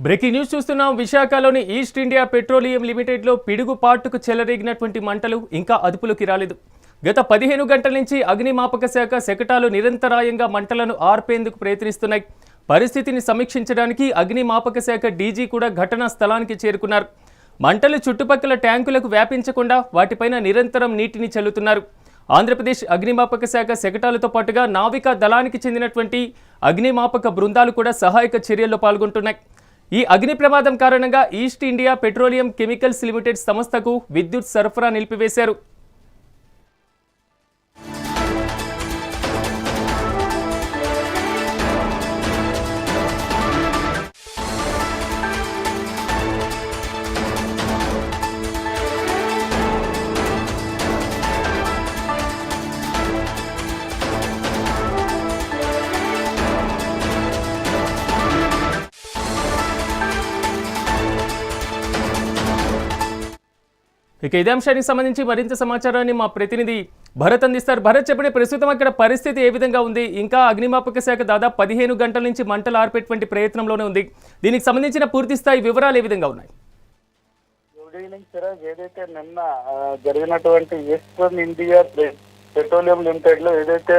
Breaking news చూస్తున్నాం. విశాఖలోని east India petroleum లిమిటెడ్లో పిడుగుపాటుకు చెలరేగినటువంటి మంటలు ఇంకా అదుపులోకి రాలేదు. గత 15 గంటల నుంచి అగ్నిమాపక శాఖ శకటాలు నిరంతరాయంగా మంటలను ఆర్పేందుకు ప్రయత్నిస్తున్నాయి. పరిస్థితిని సమీక్షించడానికి అగ్నిమాపక శాఖ డీజీ కూడా ఘటనా స్థలానికి చేరుకున్నారు. మంటలు చుట్టుపక్కల ట్యాంకులకు వ్యాపించకుండా వాటిపైన నిరంతరం నీటిని చల్లుతున్నారు. ఆంధ్రప్రదేశ్ అగ్నిమాపక శాఖ శకటాలతో పాటుగా నావికా దళానికి చెందినటువంటి అగ్నిమాపక బృందాలు కూడా సహాయక చర్యల్లో పాల్గొంటున్నాయి. ఈ అగ్ని ప్రమాదం కారణంగా east India petroleum chemicals limited సంస్థకు విద్యుత్ సరఫరా నిలిపివేశారు. ఇక ఇదే అంశానికి సంబంధించి మరింత సమాచారాన్ని మా ప్రతినిధి భరత్ అందిస్తారు. భరత్, చెప్పండి, ప్రస్తుతం అక్కడ పరిస్థితి ఏ విధంగా ఉంది? ఇంకా అగ్నిమాపక శాఖ దాదాపు 15 గంటల నుంచి మంటలు ఆర్పేటువంటి ప్రయత్నంలోనే ఉంది. దీనికి సంబంధించిన పూర్తి స్థాయి వివరాలు ఏ విధంగా ఉన్నాయి? Good evening Siraj. ఏదైతే నిన్న జరిగినటువంటి ఈస్టర్న్ ఇండియా పెట్రోలియం లిమిటెడ్ లో ఏదైతే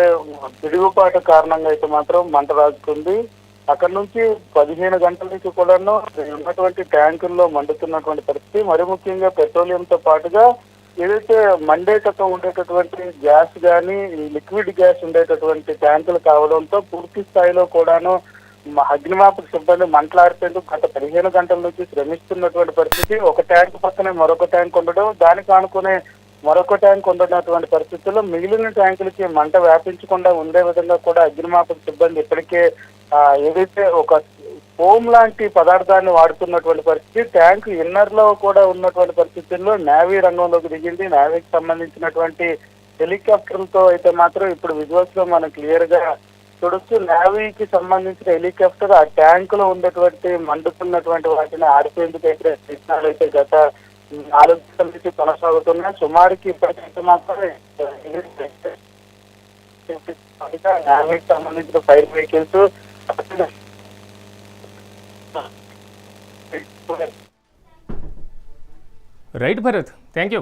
పిడుగుపాటు కారణంగా అయితే మాత్రం మంట రాజుకుంది, అక్కడ నుంచి 15 గంటల నుంచి కూడాను ఉన్నటువంటి ట్యాంకుల్లో మండుతున్నటువంటి పరిస్థితి. మరి ముఖ్యంగా పెట్రోలియంతో పాటుగా ఏదైతే మండేటతో ఉండేటటువంటి గ్యాస్ కానీ లిక్విడ్ గ్యాస్ ఉండేటటువంటి ట్యాంకులు కావడంతో పూర్తి స్థాయిలో కూడాను అగ్నిమాపక సిబ్బంది మంటలాడిపేందుకు గత 15 గంటల నుంచి శ్రమిస్తున్నటువంటి పరిస్థితి. ఒక ట్యాంక్ పక్కనే మరొక ట్యాంక్ ఉండడం, దానికి ఆనుకునే మరొక ట్యాంక్ ఉండనటువంటి పరిస్థితుల్లో మిగిలిన ట్యాంకులకి మంట వ్యాపించకుండా ఉండే విధంగా కూడా అగ్నిమాపక సిబ్బంది ఇప్పటికే ఏదైతే ఒక ఫోమ్ లాంటి పదార్థాన్ని వాడుతున్నటువంటి పరిస్థితి. ట్యాంక్ ఇన్నర్ లో కూడా ఉన్నటువంటి పరిస్థితుల్లో నేవీ రంగంలోకి దిగింది. నేవీకి సంబంధించినటువంటి హెలికాప్టర్లతో అయితే మాత్రం ఇప్పుడు విజువల్స్ లో మనం క్లియర్ గా చూడొచ్చు. నేవీకి సంబంధించిన హెలికాప్టర్ ఆ ట్యాంక్ లో ఉండేటువంటి మండుతున్నటువంటి వాటిని ఆడిపోయేందుకు అయితే ప్రయత్నాలు అయితే గత 4 గంటల నుంచి కొనసాగుతున్నాయి. సుమారుకి ఇప్పటికైతే మాత్రం నేవీకి సంబంధించిన fire vehicles right Bharat, thank you.